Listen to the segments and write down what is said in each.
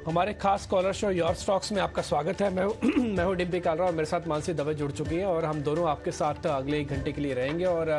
हमारे खास collar show your stocks में आपका स्वागत है। मैं हूं डिम्पी कालरा और मेरे साथ मानसी दवे जुड़ चुकी हैं और हम दोनों आपके साथ अगले 1 घंटे के लिए रहेंगे और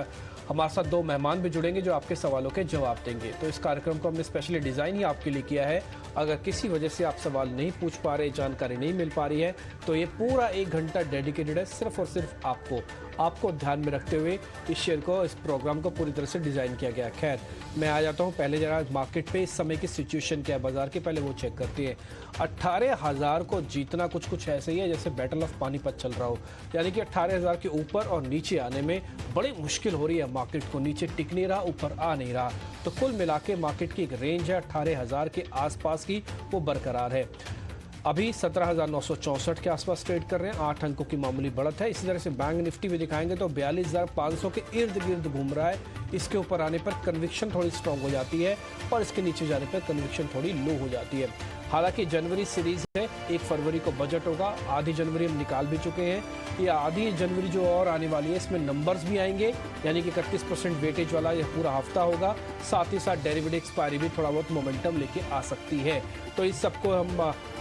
हमारे साथ 2 मेहमान भी जुड़ेंगे जो आपके सवालों के जवाब देंगे। तो इस कार्यक्रम को हमने स्पेशली डिज़ाइन ही आपके लिए किया है। अगर किसी वजह से आप सवाल नहीं पूछ पा रहे, जानकारी नहीं मिल पा रही है, तो ये पूरा 1 घंटा डेडिकेटेड है सिर्फ और सिर्फ आपको ध्यान में रखते हुए इस प्रोग्राम को पूरी तरह से डिज़ाइन किया गया है। खैर, मैं आ जाता हूँ पहले जरा मार्केट पे इस समय की सिचुएशन क्या है बाजार के, पहले वो चेक करती है। 18,000 को जीतना कुछ ऐसे ही है जैसे बैटल ऑफ पानीपत चल रहा हो, यानी कि 18,000 के ऊपर और नीचे आने में बड़ी मुश्किल हो रही है मार्केट को। नीचे टिक नहीं रहा, ऊपर आ नहीं रहा। तो कुल मिला के मार्केट की एक रेंज है 18,000 के आसपास की, वो बरकरार है। अभी 17,964 के आसपास ट्रेड कर रहे हैं, 8 अंकों की मामूली बढ़त है। इसी तरह से बैंक निफ्टी भी दिखाएंगे तो 42,500 के इर्द गिर्द घूम रहा है। इसके ऊपर आने पर कन्विक्शन थोड़ी स्ट्रांग हो जाती है और इसके नीचे जाने पर कन्विक्शन थोड़ी लो हो जाती है। हालांकि जनवरी सीरीज है, 1 फरवरी को बजट होगा, आधी जनवरी हम निकाल भी चुके हैं। ये आधी जनवरी जो और आने वाली है इसमें नंबर्स भी आएंगे, यानी कि 31% वेटेज वाला यह पूरा हफ्ता होगा। साथ ही साथ डेरिवेटिव एक्सपायरी भी थोड़ा बहुत मोमेंटम लेके आ सकती है। तो इस सबको हम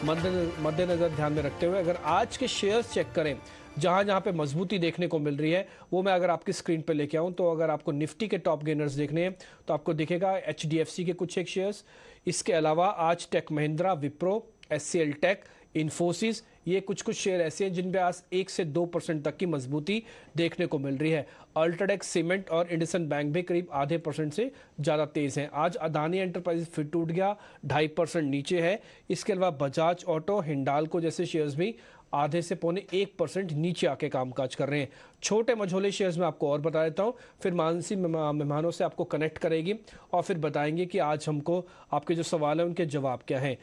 मद्देनजर ध्यान में रखते हुए अगर आज के शेयर्स चेक करें, जहां पे मजबूती देखने को मिल रही है, वो मैं अगर आपकी स्क्रीन पे लेके आऊं, तो अगर आपको निफ्टी के टॉप गेनर्स देखने हैं तो आपको दिखेगा HDFC के कुछ एक शेयर्स। इसके अलावा आज tech Mahindra, Wipro, HCL tech, Infosys, ये कुछ शेयर ऐसे हैं जिन पे आज 1 से 2% तक की मजबूती देखने को मिल रही है। अल्ट्राटेक सीमेंट और इंडसन बैंक भी करीब आधे % से ज़्यादा तेज़ हैं। आज अदानी एंटरप्राइजेस फिर टूट गया, 2.5% नीचे है। इसके अलावा बजाज ऑटो, हिंडाल्को जैसे शेयर्स भी आधे से पौने 1% नीचे आके कामकाज कर रहे हैं। छोटे मझोले शेयर्स में आपको और बता देता हूँ, फिर मानसी मेहमानों से आपको कनेक्ट करेगी और फिर बताएंगे कि आज हमको आपके जो सवाल हैं उनके जवाब क्या हैं।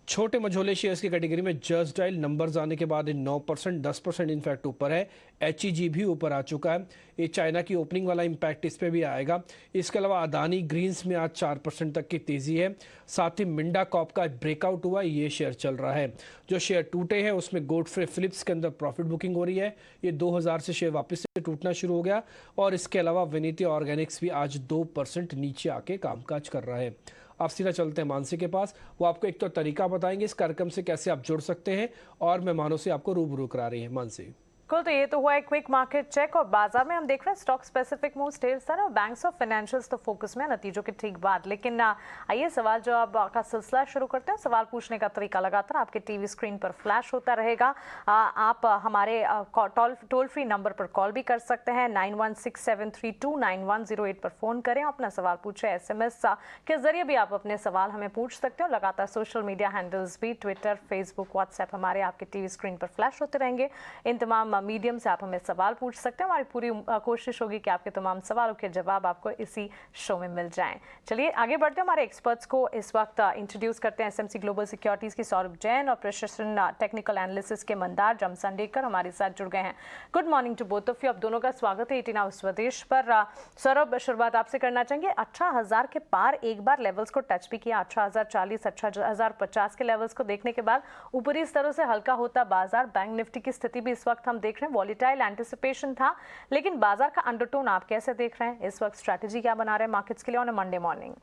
छोटे मझोले शेयर्स की कैटेगरी में जस्ट डायल नंबर्स आने के बाद 9%, 10% इनफैक्ट ऊपर है। HEG भी ऊपर आ चुका है। ये चाइना की ओपनिंग वाला इम्पैक्ट इस पे भी आएगा। इसके अलावा अदानी ग्रीन्स में आज 4% तक की तेजी है। साथ ही मिंडा कॉप का ब्रेकआउट हुआ, ये शेयर चल रहा है। जो शेयर टूटे हैं उसमें गोडफ्रे फिलिप्स के अंदर प्रॉफिट बुकिंग हो रही है। ये 2000 से शेयर वापस से टूटना शुरू हो गया। और इसके अलावा विनीति ऑर्गेनिक्स भी आज 2% नीचे आके कामकाज कर रहा है। आप सीधा चलते हैं मानसी के पास, वो आपको एक तो तरीका बताएंगे इस कार्यक्रम से कैसे आप जुड़ सकते हैं और मेहमानों से आपको रूबरू करा रही है। मानसी बिल्कुल, तो ये तो हुआ एक क्विक मार्केट चेक और बाजार में हम देख रहे हैं स्टॉक स्पेसिफिक मूव्स ढेर सारे और बैंक्स और फाइनेंशियल्स तो फोकस में, नतीजों की ठीक बात। लेकिन आइए सवाल जवाब का सिलसिला शुरू करते हैं। सवाल पूछने का तरीका लगातार आपके टीवी स्क्रीन पर फ्लैश होता रहेगा। आप हमारे टोल फ्री नंबर पर कॉल भी कर सकते हैं, 9167329108 पर फोन करें, अपना सवाल पूछें। SMS के जरिए भी आप अपने सवाल हमें पूछ सकते हो। लगातार सोशल मीडिया हैंडल्स भी, ट्विटर, फेसबुक, व्हाट्सएप हमारे आपके टीवी स्क्रीन पर फ्लैश होते रहेंगे। इन तमाम मीडियम से आप हमें सवाल पूछ सकते हैं। हमारी पूरी कोशिश होगी कि आपके तमाम सवालों के जवाब आपको इसी शो में मिल जाएं। चलिए आगे बढ़ते हैं, हमारे एक्सपर्ट्स को इस वक्त इंट्रोड्यूस करते हैं। SMC ग्लोबल सिक्योरिटीज की सौरभ जैन और प्रेसिशन टेक्निकल एनालिसिस के मंदार जमसंडेकर हमारे साथ जुड़ गए हैं। Good morning to both of you. आप दोनों का स्वागत है 18 आवर्स स्वदेश पर। सौरभ, शुरुआत आपसे करना चाहेंगे। 18,000 के पार एक बार लेवल्स को टच भी किया, 18,040, 18,050 के लेवल्स को देखने के बाद ऊपरी स्तरों से हल्का होता बाजार। बैंक निफ्टी की स्थिति भी इस वक्त हम देख रहे हैं, वॉलेटाइल एंटिसिपेशन था, लेकिन बाजार का अंडरटोन आप कैसे देख रहे हैं इस वक्त? स्ट्रैटेजी क्या बना रहे हैं मार्केट्स के लिए ऑन अ मंडे मॉर्निंग?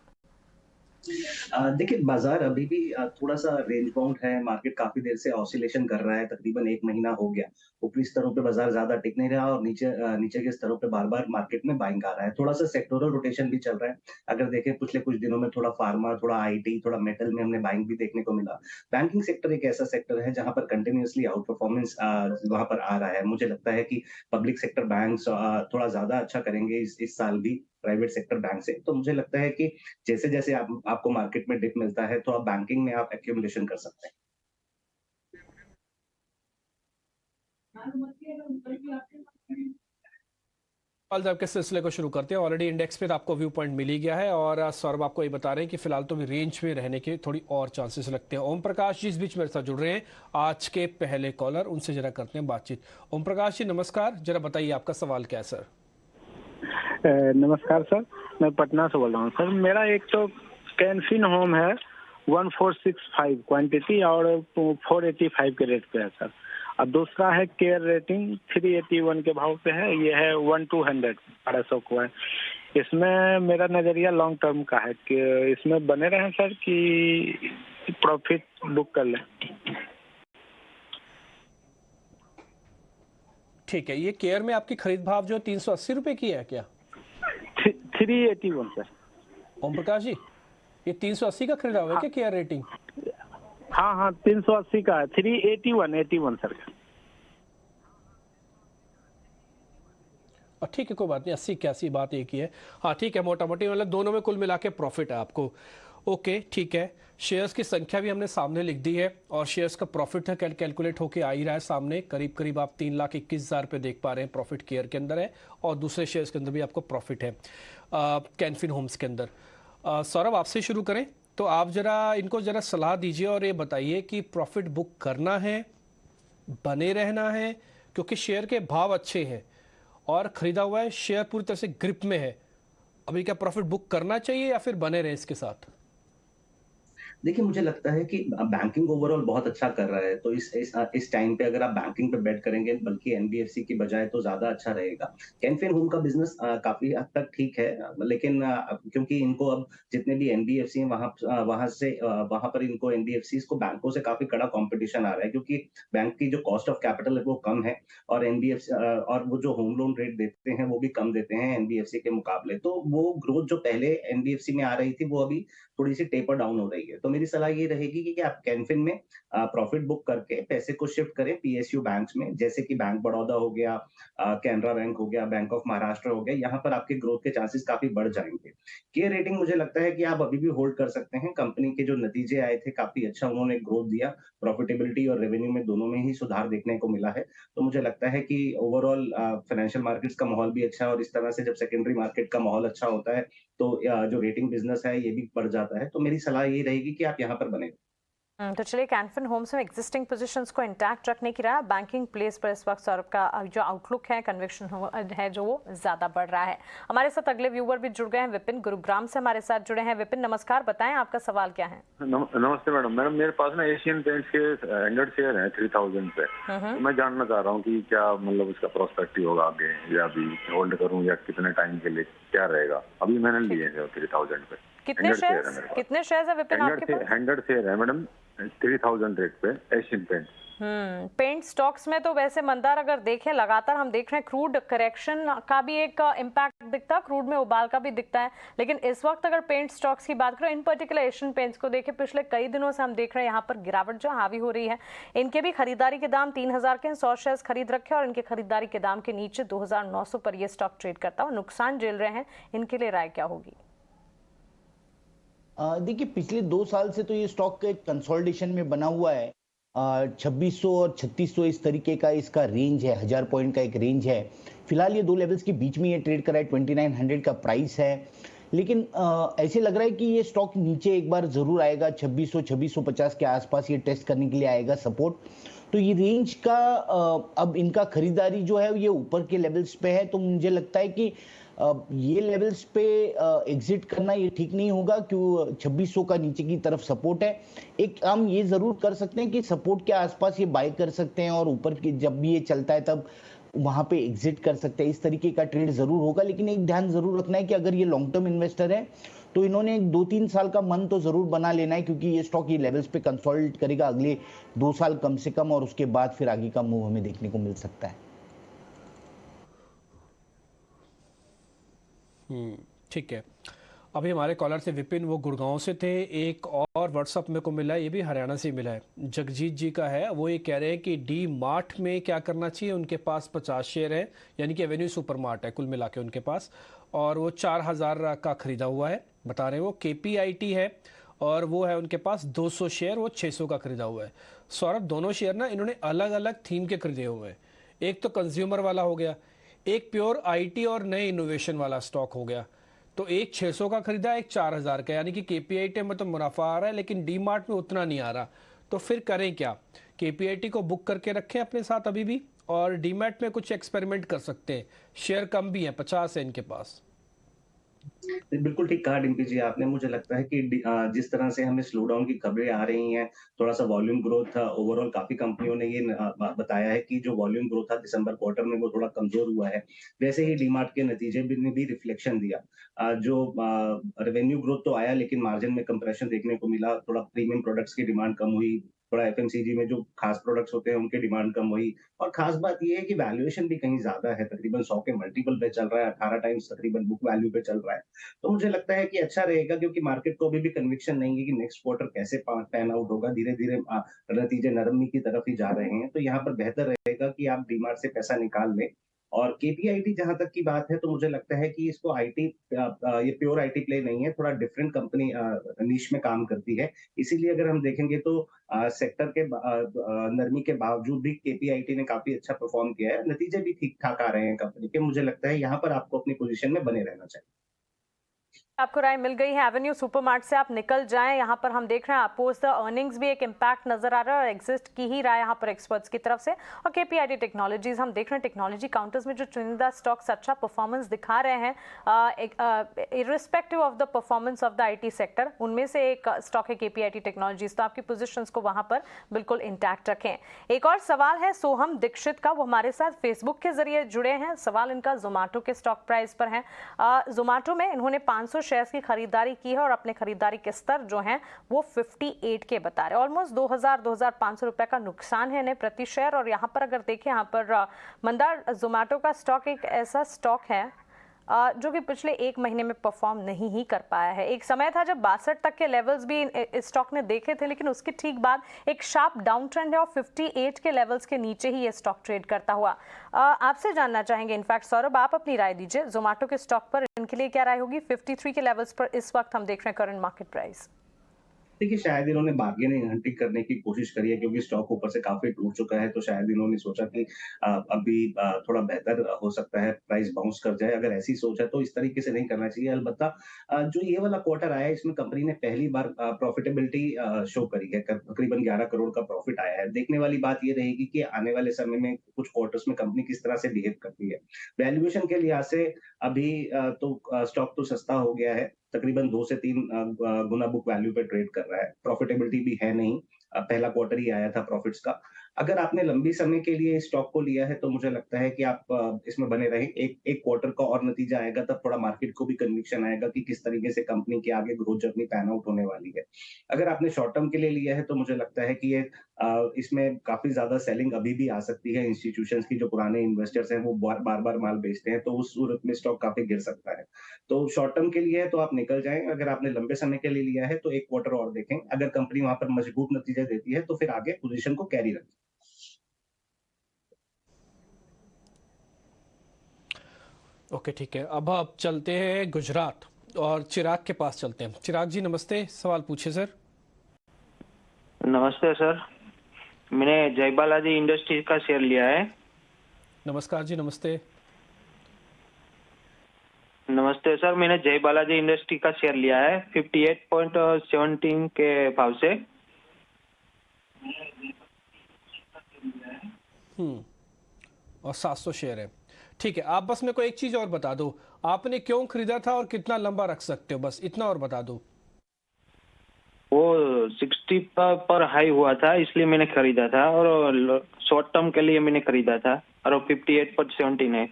देखिए, बाजार अभी भी थोड़ा सा रेंज बाउंड है। मार्केट काफी देर से ऑसिलेशन कर रहा है, तकरीबन 1 महीना हो गया। ऊपरी स्तरों पे बाजार ज्यादा टिक नहीं रहा और नीचे के स्तरों पे बार-बार मार्केट में बाइंग आ रहा है। थोड़ा सा सेक्टोरल रोटेशन भी चल रहा है। अगर देखें पिछले कुछ दिनों में थोड़ा फार्मा, थोड़ा IT, थोड़ा मेटल में हमने बाइंग भी देखने को मिला। बैंकिंग सेक्टर एक ऐसा सेक्टर है जहां पर कंटिन्यूअसली आउट परफॉर्मेंस वहां पर आ रहा है। मुझे लगता है कि पब्लिक सेक्टर बैंक्स थोड़ा ज्यादा अच्छा करेंगे इस साल भी प्राइवेट सेक्टर बैंक से। तो मुझे लगता है कि जैसे-जैसे आपको मार्केट में डिप मिलता है, तो आप बैंकिंग में आप एक्यूमुलेशन कर सकते हैं। सवाल जवाब के सिलसिले को शुरू करते हैं। ऑलरेडी इंडेक्स पे तो आपको व्यू पॉइंट मिल ही गया है और सौरभ आपको ये बता रहे हैं कि फिलहाल तो भी रेंज में रहने के थोड़ी और चांसेस लगते हैं। ओम प्रकाश जी इस बीच मेरे साथ जुड़ रहे हैं, आज के पहले कॉलर, उनसे जरा करते हैं बातचीत। ओम प्रकाश जी नमस्कार, जरा बताइए आपका सवाल क्या है सर? नमस्कार सर, मैं पटना से बोल रहा हूँ सर। मेरा एक तो कैनफिन होम है 1465 क्वांटिटी और 485 के रेट पे है सर, और दूसरा है केयर रेटिंग 381 के भाव पे है, ये है 1200 1200 को है। इसमें मेरा नजरिया लॉन्ग टर्म का है कि इसमें बने रहें सर कि प्रॉफिट बुक कर लें। ठीक है, ये केयर में आपकी खरीद भाव जो 380 रुपए की है क्या? 381 सर। ओम प्रकाश जी, ये 380 का खरीदा हुआ है क्या केयर रेटिंग? हाँ 380 का है, 381 सर का। और ठीक है, कोई बात नहीं, 80-81 बात एक ही है। हाँ ठीक है, मोटा मोटी मतलब दोनों में कुल मिला के प्रॉफिट है आपको। ओके ठीक है, शेयर्स की संख्या भी हमने सामने लिख दी है और शेयर्स का प्रॉफिट है कैलकुलेट होके आ ही रहा है सामने। करीब करीब आप 3,21,000 रुपये देख पा रहे हैं प्रॉफिट केयर के अंदर है, और दूसरे शेयर्स के अंदर भी आपको प्रॉफिट है कैनफिन होम्स के अंदर। सौरभ आपसे शुरू करें, तो आप इनको जरा सलाह दीजिए और ये बताइए कि प्रॉफिट बुक करना है, बने रहना है, क्योंकि शेयर के भाव अच्छे हैं और खरीदा हुआ है, शेयर पूरी तरह से ग्रिप में है। अभी क्या प्रॉफिट बुक करना चाहिए या फिर बने रहे इसके साथ? देखिए, मुझे लगता है कि बैंकिंग ओवरऑल बहुत अच्छा कर रहा है, तो इस टाइम पे अगर आप बैंकिंग पे बेट करेंगे बल्कि एनबीएफसी की बजाय, तो ज़्यादा अच्छा रहेगा। कैनफिन होम का बिज़नेस काफ़ी हद तक ठीक है, लेकिन क्योंकि इनको अब जितने भी एनबीएफसी हैं वहाँ पर इनको एनबीएफसीज़ को बैंकों से काफ़ी कड़ा कॉम्पिटिशन आ रहा है, क्योंकि बैंक की जो कॉस्ट ऑफ कैपिटल है वो कम है, और और वो जो होम लोन रेट देते हैं वो भी कम देते हैं एनबीएफसी के मुकाबले। तो वो ग्रोथ जो पहले एनबीएफसी में आ रही थी वो अभी थोड़ी-सी टेपर डाउन हो रही है। तो मेरी सलाह ये रहेगी कि आप कैनफिन में प्रॉफिट बुक करके पैसे को शिफ्ट करें पीएसयू बैंक्स में, जैसे कि बैंक बड़ौदा हो गया, कैनरा बैंक हो गया, बैंक ऑफ महाराष्ट्र हो गया, यहाँ पर आपके ग्रोथ के चांसेस काफ़ी बढ़ जाएँगे। केयर रेटिंग मुझे लगता है कि आप अभी भी होल्ड कर सकते हैं। कंपनी के जो नतीजे आए थे काफ़ी अच्छा उन्होंने ग्रोथ दिया, प्रॉफिटेबिलिटी और रेवेन्यू में दोनों में ही सुधार देखने को मिला है। तो मुझे लगता है कि ओवरऑल फाइनेंशियल मार्केट्स का माहौल भी अच्छा है, और इस तरह से जब सेकेंडरी मार्केट का माहौल अच्छा होता है, तो जो रेटिंग बिज़नेस है ये भी बढ़ जाता है। तो मेरी सलाह ये रहेगी कि आप यहाँ पर बने। तो चलिए, कैनफिन होम्स में एग्जिस्टिंग पोजीशंस को इंटैक्ट रखने की रहा, बैंकिंग प्लेस पर इस वक्त सौरभ का जो आउटलुक है, कन्विक्शन है जो वो ज्यादा बढ़ रहा है। हमारे साथ अगले व्यूवर भी जुड़ गए हैं, विपिन गुरुग्राम से हमारे साथ जुड़े हैं। विपिन नमस्कार, बताएं आपका सवाल क्या है? नमस्ते मैडम, मेरे पास ना एशियन पेंट्स के 100 शेयर हैं 3000 पे। तो मैं जानना चाह रहा हूँ कि क्या मतलब उसका प्रोस्पेक्टिव होगा आगे, या अभी होल्ड करूँ या कितने टाइम के लिए क्या रहेगा? अभी मैंने लिए हैं 3000 पे। कितने शेयर्स है विपिन आपके पास? 100 शेयर है मैडम 3000 रेट पे एशियन पेंट। पेंट स्टॉक्स में तो वैसे मंदार अगर देखें, लगातार हम देख रहे हैं क्रूड करेक्शन का भी एक इम्पैक्ट दिखता है, क्रूड में उबाल का भी दिखता है, लेकिन इस वक्त अगर पेंट स्टॉक्स की बात करें, इन पर्टिकुलर एशियन पेंट्स को देखें, पिछले कई दिनों से हम देख रहे हैं यहाँ पर गिरावट जो हावी हो रही है। इनके भी खरीदारी के दाम 3000 के 100 शेयर खरीद रखे और इनके खरीदारी के दाम के नीचे 2900 पर यह स्टॉक ट्रेड करता हुआ नुकसान झेल रहे हैं। इनके लिए राय क्या होगी? देखिए, पिछले 2 साल से तो ये स्टॉक एक कंसोलिडेशन में बना हुआ है। 2600 और 3600 इस तरीके का इसका रेंज है, 1000 पॉइंट का एक रेंज है। फिलहाल ये 2 लेवल्स के बीच में ये ट्रेड कर रहा है, 2900 का प्राइस है। लेकिन ऐसे लग रहा है कि ये स्टॉक नीचे एक बार जरूर आएगा, 2600-2650 के आसपास ये टेस्ट करने के लिए आएगा सपोर्ट। तो ये रेंज का अब इनका खरीदारी जो है ये ऊपर के लेवल्स पे है, तो मुझे लगता है कि ये लेवल्स पे एग्जिट करना ये ठीक नहीं होगा, क्यों 2600 का नीचे की तरफ सपोर्ट है। एक हम ये जरूर कर सकते हैं कि सपोर्ट के आसपास ये बाय कर सकते हैं और ऊपर की जब भी ये चलता है तब वहां पे एग्जिट कर सकते हैं। इस तरीके का ट्रेड जरूर होगा, लेकिन एक ध्यान जरूर रखना है कि अगर ये लॉन्ग टर्म इन्वेस्टर है तो इन्होंने 2-3 साल का मन तो जरूर बना लेना है, क्योंकि ये स्टॉक ये लेवल्स पे कंसोलिडेट करेगा अगले 2 साल कम से कम, और उसके बाद फिर आगे का मूव हमें देखने को मिल सकता है। ठीक है, अभी हमारे कॉलर थे विपिन, वो गुड़गांव से थे। एक और व्हाट्सअप मेरे को मिला है, ये भी हरियाणा से मिला है, जगजीत जी का है। वो ये कह रहे हैं कि डी मार्ट में क्या करना चाहिए। उनके पास 50 शेयर है, यानी कि एवेन्यू सुपर मार्ट है कुल मिला के उनके पास, और वो 4000 का खरीदा हुआ है बता रहे हैं। वो KPIT है और वो है उनके पास 200 शेयर, वो 600 का खरीदा हुआ है। सौरभ, दोनों शेयर ना इन्होंने अलग अलग थीम के खरीदे हुए हैं। एक तो कंज्यूमर वाला हो गया, एक प्योर IT और नए इनोवेशन वाला स्टॉक हो गया। तो एक 600 का खरीदा, एक 4000 का, यानी कि KPIT में तो मुनाफा आ रहा है लेकिन डी मार्ट में उतना नहीं आ रहा। तो फिर करें क्या? KPIT को बुक करके रखें अपने साथ अभी भी, और डी मार्ट में कुछ एक्सपेरिमेंट कर सकते हैं। शेयर कम भी है, 50 है इनके पास। बिल्कुल ठीक कहा डिम्पी जी आपने। मुझे लगता है कि जिस तरह से हमें स्लो डाउन की खबरें आ रही हैं, थोड़ा-सा वॉल्यूम ग्रोथ ओवरऑल काफ़ी कंपनियों ने ये बताया है कि जो वॉल्यूम ग्रोथ था दिसंबर क्वार्टर में वो थोड़ा कमज़ोर हुआ है। वैसे ही डीमार्ट के नतीजे भी ने भी रिफ्लेक्शन दिया। जो रेवेन्यू ग्रोथ तो आया लेकिन मार्जिन में कंप्रेशन देखने को मिला, थोड़ा प्रीमियम प्रोडक्ट्स की डिमांड कम हुई, थोड़ा एफएमसीजी में जो खास प्रोडक्ट्स होते हैं उनकी डिमांड कम हुई और खास बात ये है कि वैल्यूएशन भी कहीं ज़्यादा है, तकरीबन 100 के मल्टीपल पे चल रहा है, 18 टाइम्स तकरीबन बुक वैल्यू पे चल रहा है। तो मुझे लगता है कि अच्छा रहेगा क्योंकि मार्केट को अभी भी कन्विक्शन नहीं है कि नेक्स्ट क्वार्टर कैसे पैन आउट होगा। धीरे-धीरे नतीजे नरमी की तरफ ही जा रहे हैं। तो यहाँ पर बेहतर रहेगा कि आप डीमार्ट से पैसा निकाल लें और केपीआईटी जहाँ तक की बात है तो मुझे लगता है कि इसको आईटी ये प्योर आईटी प्ले नहीं है, थोड़ा डिफरेंट कंपनी निश में काम करती है। इसीलिए अगर हम देखेंगे तो सेक्टर के नरमी के बावजूद भी केपीआईटी ने काफ़ी अच्छा परफॉर्म किया है। नतीजे भी ठीक-ठाक आ रहे हैं कंपनी के। मुझे लगता है यहाँ पर आपको अपनी पोज़ीशन में बने रहना चाहिए। आपको राय मिल गई है। एवेन्यू सुपरमार्ट से आप निकल जाएं। यहाँ पर हम देख रहे हैं पोस्ट द अर्निंग्स भी एक इम्पैक्ट नजर आ रहा है और एग्जिस्ट की ही राय यहाँ पर एक्सपर्ट्स की तरफ से। और केपीआईटी टेक्नोलॉजीज हम देख रहे हैं टेक्नोलॉजी काउंटर्स में जो चुनिंदा स्टॉक्स अच्छा परफॉर्मेंस दिखा रहे हैं irrespective of the performance of the IT sector, उनमें से एक स्टॉक है केपीआईटी टेक्नोलॉजीज। तो आपकी पोजिशंस को वहां पर बिल्कुल इंटैक्ट रखें। एक और सवाल है सोहम दीक्षित का, वो हमारे साथ फेसबुक के जरिए जुड़े हैं। सवाल इनका जोमेटो के स्टॉक प्राइस पर है। जोमेटो में इन्होंने 500 शेयर्स की खरीदारी की है और अपने खरीदारी के स्तर जो हैं वो 58 के बता रहे हैं। ऑलमोस्ट 2500 रुपए का नुकसान है इन्हें प्रति शेयर। और यहाँ पर अगर देखें, यहाँ पर मंदार जोमेटो का स्टॉक एक ऐसा स्टॉक है जो कि पिछले एक महीने में परफॉर्म नहीं ही कर पाया है। एक समय था जब 62 तक के लेवल्स भी इस स्टॉक ने देखे थे, लेकिन उसके ठीक बाद एक शार्प डाउन ट्रेंड है और 58 के लेवल्स के नीचे ही ये स्टॉक ट्रेड करता हुआ। आपसे जानना चाहेंगे, इनफैक्ट सौरभ आप अपनी राय दीजिए, जोमेटो के स्टॉक पर इनके लिए क्या राय होगी? 53 के लेवल्स पर इस वक्त हम देख रहे हैं करंट मार्केट प्राइस। देखिए, शायद इन्होंने बार्गेनिंग हंटिंग करने की कोशिश करी है क्योंकि स्टॉक ऊपर से काफ़ी टूट चुका है, तो शायद इन्होंने सोचा कि अभी थोड़ा बेहतर हो सकता है, प्राइस बाउंस कर जाए। अगर ऐसी सोच है तो इस तरीके से नहीं करना चाहिए। अलबत्ता जो ये वाला क्वार्टर आया है, इसमें कंपनी ने पहली बार प्रॉफिटेबिलिटी शो करी है। तकरीबन 11 करोड़ का प्रॉफिट आया है। देखने वाली बात ये रहेगी कि आने वाले समय में कुछ क्वार्टर्स में कंपनी किस तरह से बिहेव करती है। वैल्यूएशन के लिहाज से अभी स्टॉक तो सस्ता हो गया है। तकरीबन 2 से 3 गुना बुक वैल्यू पे ट्रेड कर रहा है। प्रॉफिटेबिलिटी भी है नहीं। पहला क्वार्टर ही आया था प्रॉफिट्स का। अगर आपने लंबी समय के लिए स्टॉक को लिया है तो मुझे लगता है कि आप इसमें बने रहें। एक क्वार्टर का और नतीजा आएगा तब थोड़ा मार्केट को भी कन्विक्शन आएगा कि किस तरीके से कंपनी की आगे ग्रोथ जर्नी पैन आउट होने वाली है। अगर आपने शॉर्ट टर्म के लिए लिया है तो मुझे लगता है कि ये इसमें काफ़ी ज़्यादा सेलिंग अभी भी आ सकती है। इंस्टीट्यूशंस की जो पुराने इन्वेस्टर्स हैं वो बार-बार माल बेचते हैं, तो उस सूरत में स्टॉक काफ़ी गिर सकता है। तो शॉर्ट टर्म के लिए है तो आप निकल जाएँ, अगर आपने लंबे समय के लिए लिया है तो 1 क्वार्टर और देखें। अगर कंपनी वहाँ पर मजबूत नतीजे देती है तो फिर आगे पोज़ीशन को कैरी रखें। ओके, ठीक है। अब आप चलते हैं गुजरात और चिराग के पास चलते हैं। चिराग जी नमस्ते, सवाल पूछिए सर। नमस्ते सर, मैंने जय बालाजी इंडस्ट्रीज का शेयर लिया है। नमस्कार जी, नमस्ते। नमस्ते सर, मैंने जय बालाजी इंडस्ट्री का शेयर लिया है 58.17 के भाव से। और 700 शेयर है। ठीक है, आप बस मेरे को एक चीज और बता दो, आपने क्यों खरीदा था और कितना लंबा रख सकते हो, बस इतना और बता दो। वो 60 पर हाई हुआ था इसलिए मैंने खरीदा था और शॉर्ट टर्म के लिए मैंने खरीदा था और 58.17 है।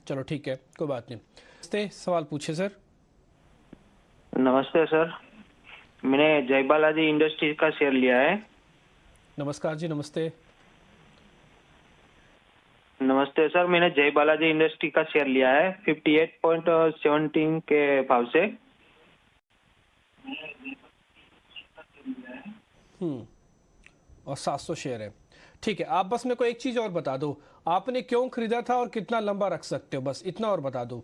चलो ठीक है, कोई बात नहीं। सवाल पूछिए सर। नमस्ते सर, मैंने जय बालाजी इंडस्ट्रीज का शेयर लिया है। नमस्कार जी, नमस्ते। नमस्ते सर, मैंने जय बालाजी इंडस्ट्री का शेयर लिया है 58.17 के भाव से। और 700 शेयर है। ठीक है, आप बस मेरे को एक चीज और बता दो, आपने क्यों खरीदा था और कितना लंबा रख सकते हो, बस इतना और बता दो।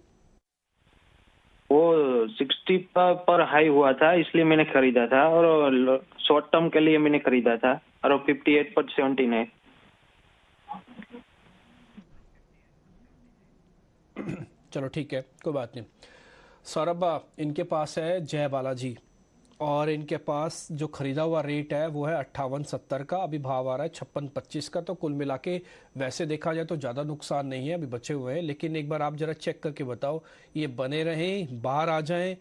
वो 60 पर हाई हुआ था इसलिए मैंने खरीदा था और शॉर्ट टर्म के लिए मैंने खरीदा था और 58.17 है। चलो ठीक है, कोई बात नहीं। सौरभ, इनके पास है जय बालाजी और इनके पास जो खरीदा हुआ रेट है वो है 58.70 का, अभी भाव आ रहा है 56.25 का। तो कुल मिला के वैसे देखा जाए तो ज़्यादा नुकसान नहीं है, अभी बचे हुए हैं। लेकिन एक बार आप जरा चेक करके बताओ, ये बने रहें, बाहर आ जाएं,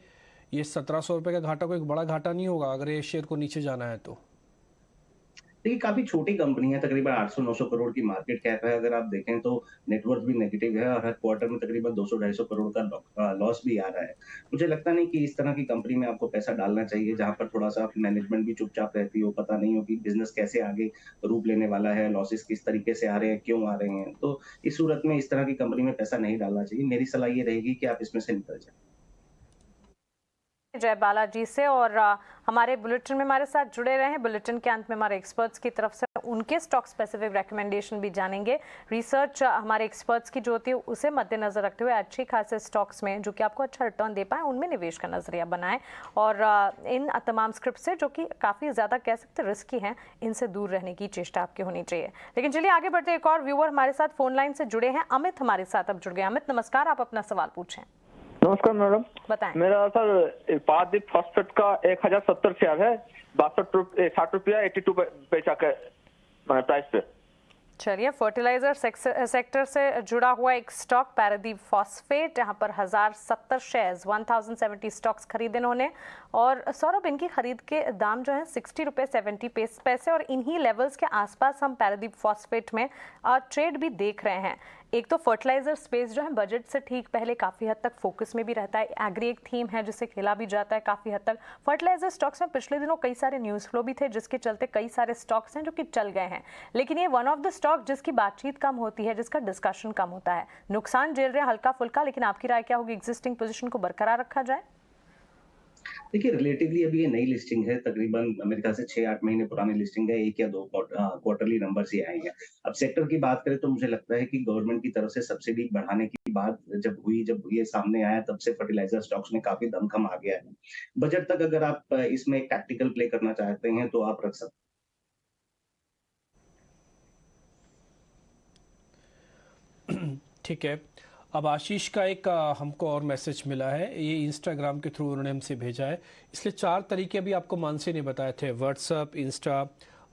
ये 1700 रुपये का घाटा कोई बड़ा घाटा नहीं होगा अगर ये शेयर को नीचे जाना है तो। देखिए काफी छोटी कंपनी है, तकरीबन 800-900 करोड़ की मार्केट कैप है। अगर आप देखें तो नेटवर्थ भी नेगेटिव है और हर क्वार्टर में तकरीबन 200-250 करोड़ का लॉस भी आ रहा है। मुझे लगता नहीं कि इस तरह की कंपनी में आपको पैसा डालना चाहिए जहां पर थोड़ा सा मैनेजमेंट भी चुपचाप रहती हो, पता नहीं हो कि बिजनेस कैसे आगे रूप लेने वाला है, लॉसेस किस तरीके से आ रहे हैं, क्यों आ रहे हैं। तो इस सूरत में इस तरह की कंपनी में पैसा नहीं डालना चाहिए। मेरी सलाह ये रहेगी कि आप इसमें से निकल जाए। जय बालाजी से। और हमारे बुलेटिन में हमारे साथ जुड़े रहे हैं। बुलेटिन के अंत में हमारे एक्सपर्ट्स की तरफ से उनके स्टॉक स्पेसिफिक रेकमेंडेशन भी जानेंगे। रिसर्च हमारे एक्सपर्ट्स की जो होती है उसे मद्देनजर रखते हुए अच्छे खासे स्टॉक्स में जो कि आपको अच्छा रिटर्न दे पाए उनमें निवेश का नजरिया बनाएं और इन तमाम स्क्रिप्ट से जो कि काफ़ी ज़्यादा कह सकते रिस्की हैं, इनसे दूर रहने की चेष्टा आपकी होनी चाहिए। लेकिन चलिए आगे बढ़ते, एक और व्यूअर हमारे साथ फोन लाइन से जुड़े हैं। अमित हमारे साथ अब जुड़ गए। अमित नमस्कार, आप अपना सवाल पूछें। नमस्कार मैडम, बताएं। मेरा सर पारादीप फॉस्फेट का 1070 शेयर है, 60 रुपया 82 पैसा के प्राइस पे। चलिए, फर्टिलाइजर सेक्टर से जुड़ा हुआ एक स्टॉक पारादीप फॉस्फेट, यहाँ पर 1070 शेयर्स 1070 स्टॉक्स खरीदे इन्होंने। और सौरभ, इनकी खरीद के दाम जो है 60 रुपये 70 पैसे और इन्हीं लेवल्स के आसपास हम पारादीप फॉस्फेट में ट्रेड भी देख रहे हैं। एक तो फर्टिलाइजर स्पेस जो है बजट से ठीक पहले काफ़ी हद तक फोकस में भी रहता है। एग्री एक थीम है जिसे खेला भी जाता है काफ़ी हद तक। फर्टिलाइजर स्टॉक्स में पिछले दिनों कई सारे न्यूज़ फ्लो भी थे जिसके चलते कई सारे स्टॉक्स हैं जो कि चल गए हैं। लेकिन ये वन ऑफ द स्टॉक जिसकी बातचीत कम होती है, जिसका डिस्कशन कम होता है। नुकसान झेल रहे हैं हल्का फुल्का, लेकिन आपकी राय क्या होगी? एग्जिस्टिंग पोजीशन को बरकरार रखा जाए? देखिए रिलेटिवली अभी ये नई लिस्टिंग है, तकरीबन मेरे ख्याल से 6-8 महीने पुरानी लिस्टिंग है, 1 या 2 क्वार्टरली नंबर्स ही आए हैं। अब सेक्टर की बात करें तो मुझे लगता है कि गवर्नमेंट की तरफ से सब्सिडी बढ़ाने की बात जब ये सामने आया तब से फर्टिलाइजर स्टॉक्स में काफी दमखम आ गया है। बजट तक अगर आप इसमें एक टैक्टिकल प्ले करना चाहते हैं तो आप रख सकते हैं। ठीक है, अब आशीष का एक हमको और मैसेज मिला है, ये इंस्टाग्राम के थ्रू उन्होंने हमसे भेजा है। इसलिए 4 तरीके अभी आपको मानसी ने बताए थे, व्हाट्सएप, इंस्टा,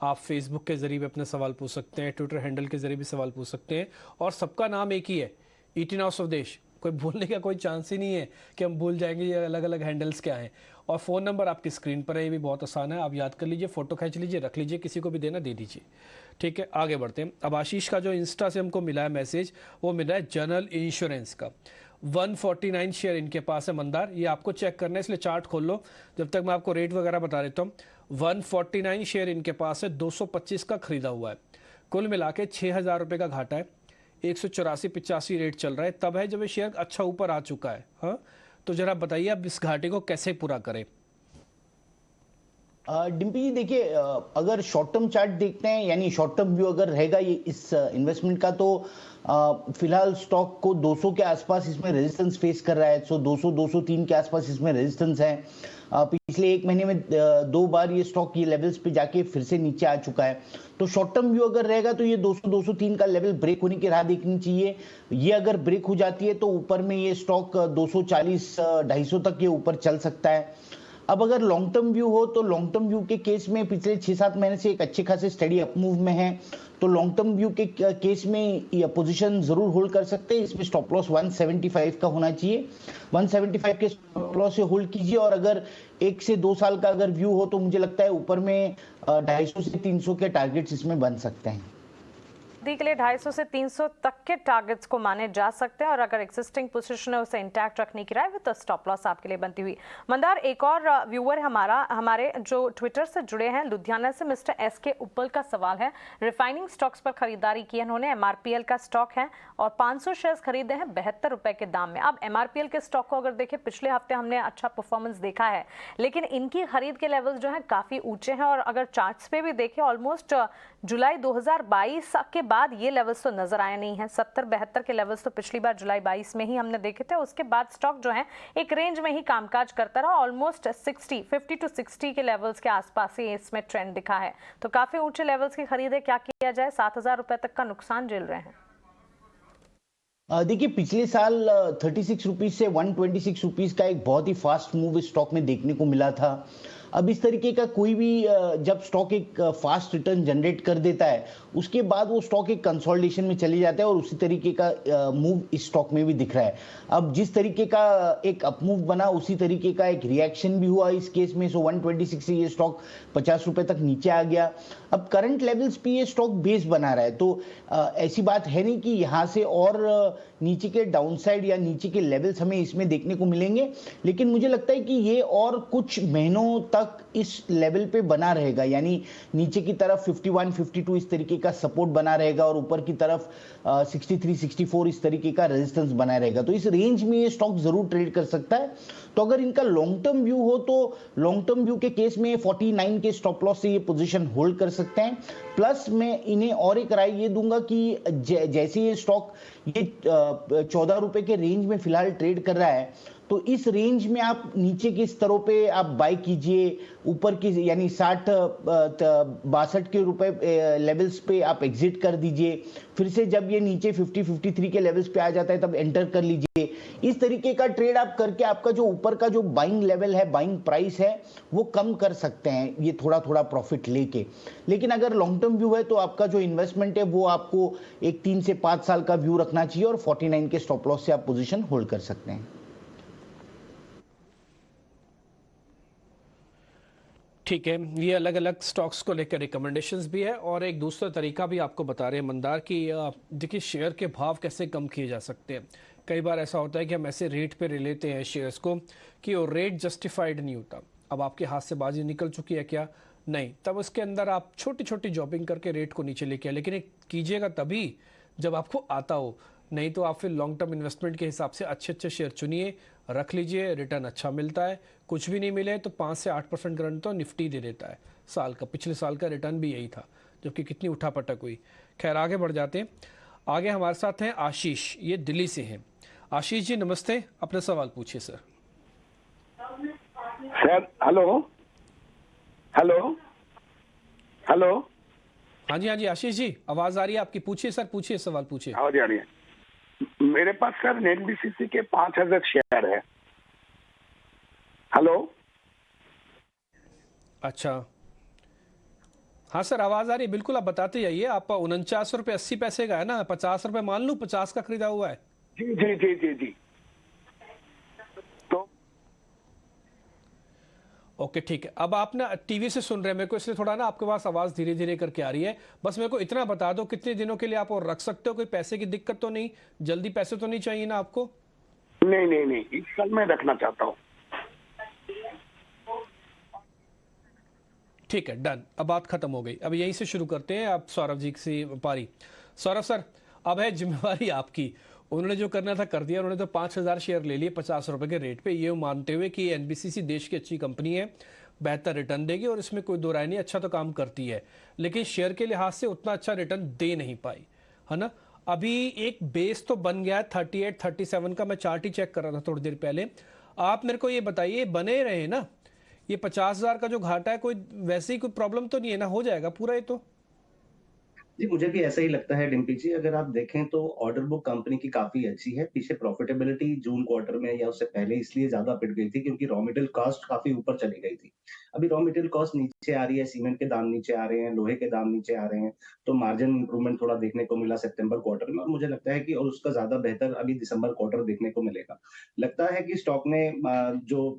आप फेसबुक के जरिए भी अपने सवाल पूछ सकते हैं, ट्विटर हैंडल के जरिए भी सवाल पूछ सकते हैं। और सबका नाम एक ही है, 18 हाउस ऑफ देश। कोई भूलने का कोई चांस ही नहीं है कि हम भूल जाएंगे ये अलग अलग हैंडल्स क्या हैं। और फ़ोन नंबर आपकी स्क्रीन पर है, ये भी बहुत आसान है, आप याद कर लीजिए, फ़ोटो खींच लीजिए, रख लीजिए, किसी को भी देना दे दीजिए। ठीक है, आगे बढ़ते हैं। अब आशीष का जो इंस्टा से हमको मिला है मैसेज, वो मिला है जनरल इंश्योरेंस का। 149 शेयर इनके पास है मंदार, ये आपको चेक करना है, इसलिए चार्ट खोल लो जब तक मैं आपको रेट वगैरह बता देता हूँ। 149 शेयर इनके पास है, 225 का खरीदा हुआ है। कुल मिला के 6,000 रुपये का घाटा है, 184-85 रेट चल रहा है। तब है जब ये शेयर अच्छा ऊपर आ चुका है। हाँ, तो जरा बताइए अब इस घाटे को कैसे पूरा करें? डिम्पी जी देखिए, अगर शॉर्ट टर्म चार्ट देखते हैं, यानी शॉर्ट टर्म व्यू अगर रहेगा ये इस इन्वेस्टमेंट का, तो फिलहाल स्टॉक को 200 के आसपास इसमें रेजिस्टेंस फेस कर रहा है। सो 200-203 के आसपास इसमें रेजिस्टेंस है। पिछले 1 महीने में 2 बार ये स्टॉक ये लेवल्स पे जाके फिर से नीचे आ चुका है। तो शॉर्ट टर्म व्यू अगर रहेगा तो ये 200-203 का लेवल ब्रेक होने की राह देखनी चाहिए। ये अगर ब्रेक हो जाती है तो ऊपर में ये स्टॉक 240-250 तक ये ऊपर चल सकता है। अब अगर लॉन्ग टर्म व्यू हो तो लॉन्ग टर्म व्यू के केस में पिछले 6-7 महीने से एक अच्छे खासे स्टडी अप मूव में है, तो लॉन्ग टर्म व्यू के केस में ये पोजीशन जरूर होल्ड कर सकते हैं। इसमें स्टॉप लॉस 175 का होना चाहिए, 175 के स्टॉप लॉस से होल्ड कीजिए। और अगर 1 से 2 साल का अगर व्यू हो तो मुझे लगता है ऊपर में 250 से 300 के टारगेट्स इसमें बन सकते हैं। के लिए 250 से 300 तक के टारगेट्स को माने जा सकते हैं और अगर एक्सिस्टिंग पोजीशन है उसे इंटैक्ट रखने की राय विद तो स्टॉप लॉस आपके लिए बनती हुई। मंदार, एक और व्यूअर हमारे जो ट्विटर से जुड़े हैं, लुधियाना से मिस्टर SK उप्पल का सवाल है। रिफाइनिंग स्टॉक्स पर खरीदारी की है इन्होंने, MRPL का स्टॉक है और 500 शेयर्स खरीदे हैं 72 रुपए के दाम में। अब MRPL के स्टॉक को अगर देखें, पिछले हफ्ते हमने अच्छा परफॉर्मेंस देखा है, लेकिन इनकी खरीद के लेवल्स जो है काफी ऊंचे हैं और अगर चार्ट्स पे भी देखें ऑलमोस्ट जुलाई 2022 के बाद ये लेवल्स तो नजर आए नहीं है। 70-72 के लेवल्स तो पिछली बार जुलाई 22 में ही हमने देखे थे। उसके बाद स्टॉक जो है एक रेंज में ही कामकाज करता रहा, ऑलमोस्ट 50 टू 60 के लेवल्स के आसपास ही इसमें ट्रेंड दिखा है। तो काफी ऊंचे लेवल्स की खरीद है, क्या किया जाए? 7,000 रुपए तक का नुकसान झेल रहे हैं। देखिए, पिछले साल 36 रुपीज से 126 रुपीज का एक बहुत ही फास्ट मूव इस स्टॉक में देखने को मिला था। अब इस तरीके का कोई भी जब स्टॉक एक फास्ट रिटर्न जनरेट कर देता है, उसके बाद वो स्टॉक एक कंसोलिडेशन में चले जाता है और उसी तरीके का मूव इस स्टॉक में भी दिख रहा है। अब जिस तरीके का एक अपमूव बना, उसी तरीके का एक रिएक्शन भी हुआ इस केस में। सो 126 से ये स्टॉक 50 रुपए तक नीचे आ गया। अब करंट लेवल्स पे ये स्टॉक बेस बना रहा है, तो ऐसी बात है नहीं कि यहां से और नीचे के डाउनसाइड या नीचे के लेवल्स हमें इसमें देखने को मिलेंगे, लेकिन मुझे लगता है कि ये और कुछ महीनों तक इस लेवल पे बना रहेगा, यानी नीचे की तरफ 51, 52 इस तरीके का सपोर्ट बना रहेगा और ऊपर की तरफ 63, 64 इस तरीके का रेजिस्टेंस बना रहेगा। तो इस रेंज में ये स्टॉक जरूर ट्रेड कर सकता है। तो अगर इनका लॉन्ग टर्म व्यू हो तो लॉन्ग टर्म व्यू के केस में 49 के स्टॉप लॉस से ये पोजीशन होल्ड कर सकते हैं। प्लस मैं इन्हें और एक राय ये दूंगा कि जैसे ये स्टॉक ये 14 रुपए के रेंज में फिलहाल ट्रेड कर रहा है, तो इस रेंज में आप नीचे के स्तरों पे आप बाय कीजिए, ऊपर की यानी 62 के रुपए लेवल्स पे आप एग्जिट कर दीजिए, फिर से जब ये नीचे 50, 53 के लेवल्स पे आ जाता है तब एंटर कर लीजिए। इस तरीके का ट्रेड आप करके आपका जो ऊपर का जो बाइंग लेवल है, बाइंग प्राइस है, वो कम कर सकते हैं ये थोड़ा थोड़ा प्रॉफिट लेके। लेकिन अगर लॉन्ग टर्म व्यू है तो आपका जो इन्वेस्टमेंट है वो आपको एक 3 से 5 साल का व्यू रखना चाहिए और 49 के स्टॉप लॉस से आप पोजीशन होल्ड कर सकते हैं। ठीक है, ये अलग अलग स्टॉक्स को लेकर रिकमेंडेशंस भी है और एक दूसरा तरीका भी आपको बता रहे हैं मंदार कि देखिए शेयर के भाव कैसे कम किए जा सकते हैं। कई बार ऐसा होता है कि हम ऐसे रेट पे ले लेते हैं शेयर्स को कि वो रेट जस्टिफाइड नहीं होता। अब आपके हाथ से बाजी निकल चुकी है क्या? नहीं, तब उसके अंदर आप छोटी छोटी जॉबिंग करके रेट को नीचे लेके आए, लेकिन एक कीजिएगा तभी जब आपको आता हो, नहीं तो आप फिर लॉन्ग टर्म इन्वेस्टमेंट के हिसाब से अच्छे अच्छे शेयर चुनिए, रख लीजिए, रिटर्न अच्छा मिलता है। कुछ भी नहीं मिले तो 5 से 8% रिटर्न तो निफ्टी दे देता है साल का। पिछले साल का रिटर्न भी यही था, जबकि कितनी उठापटक हुई। खैर आगे बढ़ जाते हैं। आगे हमारे साथ हैं आशीष, ये दिल्ली से हैं। आशीष जी नमस्ते, अपना सवाल पूछिए sir. Sir hello hello hello. हाँ जी आशीष जी, आवाज आ रही है आपकी, पूछिए सर, पूछिए सवाल पूछिए। आवाज आ रही है। मेरे पास सर एनबीसीसी के 5000 शेयर है। हेलो। अच्छा, हाँ सर आवाज आ रही है, बिल्कुल आप बताते जाइए। आप 49 रुपये 80 पैसे का है ना, 50 रुपये मान लूं, 50 का खरीदा हुआ है। जी जी जी जी जी। तो ओके ठीक है। अब आप ना टीवी से सुन रहे हैं मेरे को, इसलिए थोड़ा ना आपके पास आवाज धीरे धीरे करके आ रही है। बस मेरे को इतना बता दो कितने दिनों के लिए आप और रख सकते हो, कोई पैसे की दिक्कत तो नहीं, जल्दी पैसे तो नहीं चाहिए ना आपको? नहीं नहीं नहीं, इस साल मैं रखना चाहता हूँ। ठीक है, डन। अब बात खत्म हो गई। अब यहीं से शुरू करते हैं। आप सौरभ जी से पारी। सौरभ सर, अब है जिम्मेवारी आपकी। उन्होंने जो करना था कर दिया। उन्होंने तो 5000 शेयर ले लिए 50 रुपए के रेट पे, ये मानते हुए कि एनबीसीसी देश की अच्छी कंपनी है, बेहतर रिटर्न देगी और इसमें कोई दो राय नहीं, अच्छा तो काम करती है, लेकिन शेयर के लिहाज से उतना अच्छा रिटर्न दे नहीं पाई, है ना। अभी एक बेस तो बन गया है 38, 37 का। मैं चार्ट ही चेक कर रहा था थोड़ी देर पहले। आप मेरे को ये बताइए, बने रहे ना ये 50,000 का जो घाटा है, कोई वैसे ही कोई प्रॉब्लम तो नहीं है ना, हो जाएगा पूरा ये तो? जी, मुझे भी ऐसा ही लगता है डिम्पी जी। अगर आप देखें तो ऑर्डर बुक कंपनी की काफी अच्छी है। पीछे प्रॉफिटेबिलिटी जून क्वार्टर में या उससे पहले इसलिए ज्यादा पिट गई थी क्योंकि रॉ मटेरियल कॉस्ट काफी ऊपर चली गई थी। अभी रॉ मटेरियल कॉस्ट नीचे आ रही है, सीमेंट के दाम नीचे आ रहे हैं, लोहे के दाम नीचे आ रहे हैं, तो मार्जिन इंप्रूवमेंट थोड़ा देखने को मिला सितंबर क्वार्टर में और मुझे लगता है कि और उसका ज्यादा बेहतर अभी दिसंबर क्वार्टर देखने को मिलेगा। लगता है कि स्टॉक ने जो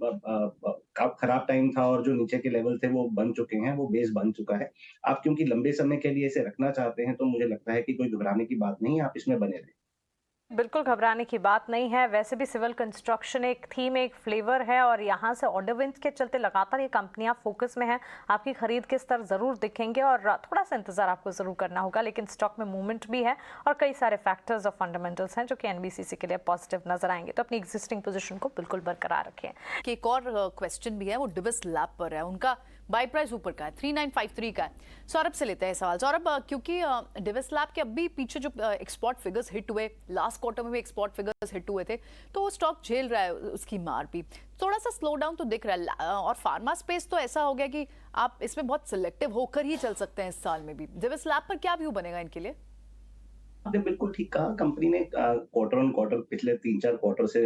खराब टाइम था और जो नीचे के लेवल थे वो बन चुके हैं, वो बेस बन चुका है। आप क्योंकि लंबे समय के लिए इसे रखना चाहते हैं तो मुझे लगता है कि कोई घबराने की बात नहीं है, आप इसमें बने रहें। बिल्कुल घबराने की बात नहीं है। वैसे भी सिविल कंस्ट्रक्शन एक थीम, एक फ्लेवर है और यहाँ से ऑर्डर विंस के चलते लगातार ये कंपनियां फोकस में हैं। आपकी खरीद के स्तर जरूर दिखेंगे और थोड़ा सा इंतजार आपको जरूर करना होगा, लेकिन स्टॉक में मूवमेंट भी है और कई सारे फैक्टर्स और फंडामेंटल्स हैं जो कि एनबीसीसी के लिए पॉजिटिव नजर आएंगे। तो अपनी एग्जिस्टिंग पोजीशन को बिल्कुल बरकरार रखें। एक और क्वेश्चन भी है, वो डिविस लैब पर है। उनका बाय प्राइस ऊपर का है, 3953 का है। सौरभ से लेते हैं सवाल। सौरभ, क्योंकि डिविस लैब के अभी पीछे जो एक्सपोर्ट फिगर्स हिट हुए, लास्ट क्वार्टर में भी एक्सपोर्ट फिगर्स हिट हुए थे, तो वो स्टॉक झेल रहा है उसकी मार भी। थोड़ा सा स्लो डाउन तो दिख रहा है और फार्मा स्पेस तो ऐसा हो गया कि आप इसमें बहुत सिलेक्टिव होकर ही चल सकते हैं इस साल में भी। डिविस लैब पर क्या व्यू बनेगा इनके लिए? आपने बिल्कुल ठीक कहा। कंपनी ने क्वार्टर ऑन क्वार्टर पिछले 3-4 क्वार्टर से